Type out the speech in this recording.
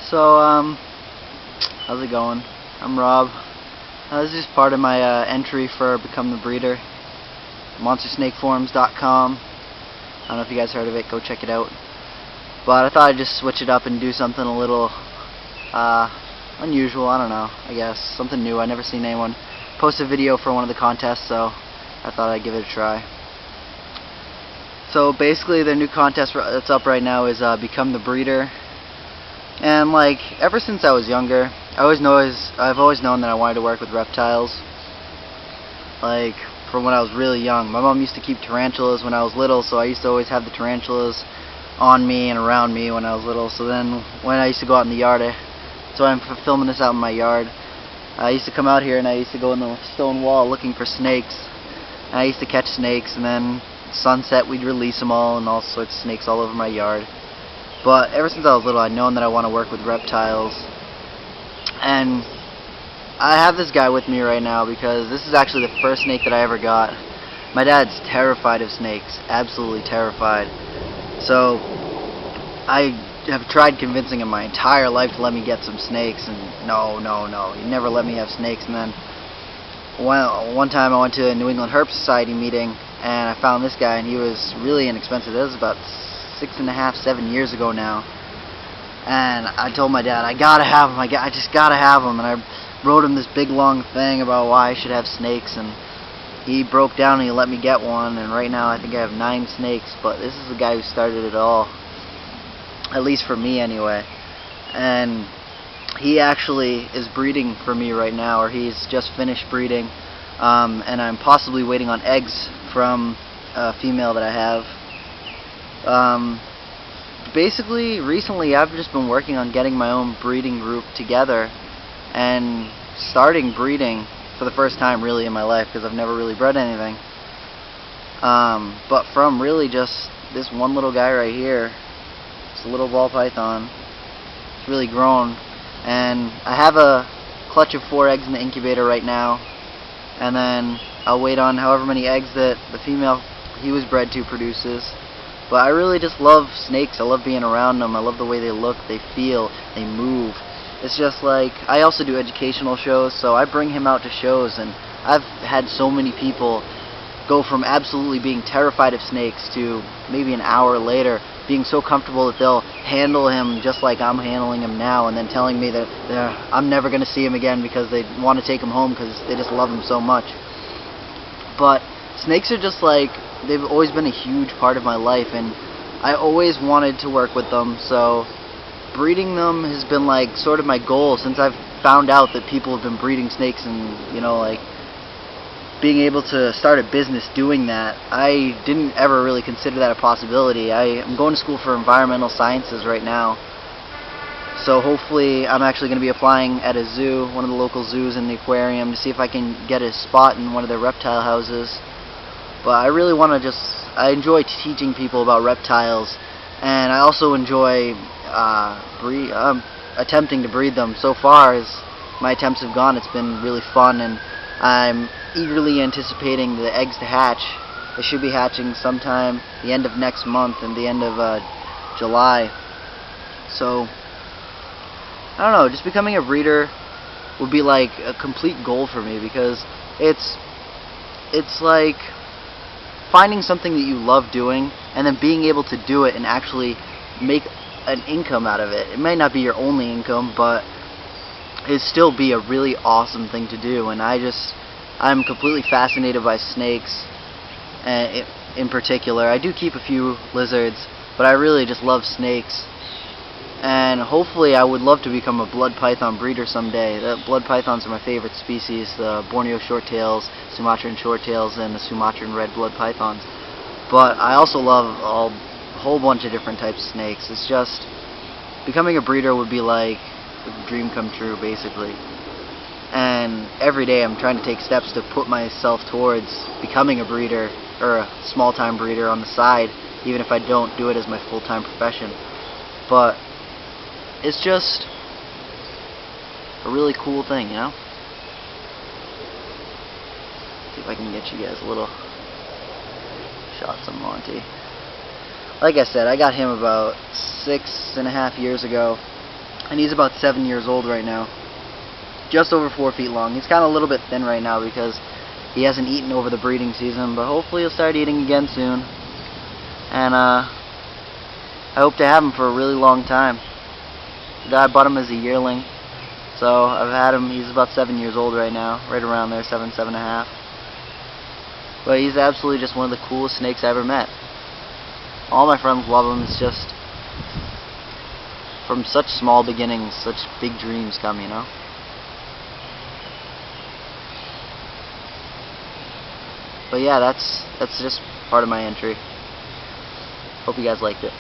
So, how's it going? I'm Rob. This is just part of my entry for Become the Breeder. MonsterSnakeForums.com. I don't know if you guys heard of it. Go check it out. But I thought I'd just switch it up and do something a little unusual. I don't know. I guess something new. I've never seen anyone post a video for one of the contests, so I thought I'd give it a try. So basically, their new contest that's up right now is Become the Breeder. And like ever since I was younger, I've always known that I wanted to work with reptiles. Like from when I was really young, my mom used to keep tarantulas when I was little, so I used to always have the tarantulas on me and around me when I was little. So then when I used to go out in the yard, so I'm filming this out in my yard, I used to come out here and I used to go in the stone wall looking for snakes. And I used to catch snakes, and then sunset we'd release them all, and all sorts of snakes all over my yard. But ever since I was little, I'd known that I want to work with reptiles. And I have this guy with me right now because this is actually the first snake that I ever got. My dad's terrified of snakes, absolutely terrified. So I have tried convincing him my entire life to let me get some snakes, and no, he never let me have snakes. And then one time I went to a New England Herp Society meeting, and I found this guy, and he was really inexpensive. It was about 6.5, 7 years ago now. And I told my dad, I gotta have him, I just gotta have him. And I wrote him this big long thing about why I should have snakes, and he broke down and he let me get one. And right now I think I have 9 snakes, but this is the guy who started it all, at least for me anyway. And he actually is breeding for me right now, or he's just finished breeding, and I'm possibly waiting on eggs from a female that I have. Basically, recently I've just been working on getting my own breeding group together and starting breeding for the first time really in my life, because I've never really bred anything. But from really just this one little guy right here, it's a little ball python. It's really grown, and I have a clutch of 4 eggs in the incubator right now, and then I'll wait on however many eggs that the female he was bred to produces. But I really just love snakes. I love being around them. I love the way they look, they feel, they move. It's just like, I also do educational shows, so I bring him out to shows, and I've had so many people go from absolutely being terrified of snakes to maybe an hour later being so comfortable that they'll handle him just like I'm handling him now, and then telling me that I'm never going to see him again because they want to take him home because they just love him so much. But snakes are just like, they've always been a huge part of my life, and I always wanted to work with them, so breeding them has been like sort of my goal since I've found out that people have been breeding snakes, and you know, like being able to start a business doing that. I didn't ever really consider that a possibility. I'm going to school for environmental sciences right now, so hopefully I'm actually going to be applying at a zoo, one of the local zoos in the aquarium, to see if I can get a spot in one of their reptile houses. But I really want to I enjoy teaching people about reptiles, and I also enjoy attempting to breed them. So far as my attempts have gone, it's been really fun, and I'm eagerly anticipating the eggs to hatch. They should be hatching sometime the end of next month and the end of July. So I don't know, just becoming a breeder would be like a complete goal for me, because it's like finding something that you love doing and then being able to do it and actually make an income out of it. It may not be your only income, but it'd still be a really awesome thing to do. And I'm completely fascinated by snakes in particular. I do keep a few lizards, but I really just love snakes. And hopefully I would love to become a blood python breeder someday. The blood pythons are my favorite species, the Borneo shorttails, Sumatran shorttails, and the Sumatran red blood pythons. But I also love a whole bunch of different types of snakes. It's just, becoming a breeder would be like a dream come true, basically. And every day I'm trying to take steps to put myself towards becoming a breeder, or a small-time breeder on the side, even if I don't do it as my full-time profession. But it's just a really cool thing, you know? See if I can get you guys a little shots of Monty. Like I said, I got him about 6.5 years ago, and he's about 7 years old right now. Just over 4 feet long. He's kind of a little bit thin right now because he hasn't eaten over the breeding season, but hopefully he'll start eating again soon. And I hope to have him for a really long time. The guy bought him as a yearling, so I've had him. He's about 7 years old right now, right around there, 7.5. But he's absolutely just one of the coolest snakes I ever met. All my friends love him. It's just from such small beginnings, such big dreams come, you know. But yeah, that's just part of my entry. Hope you guys liked it.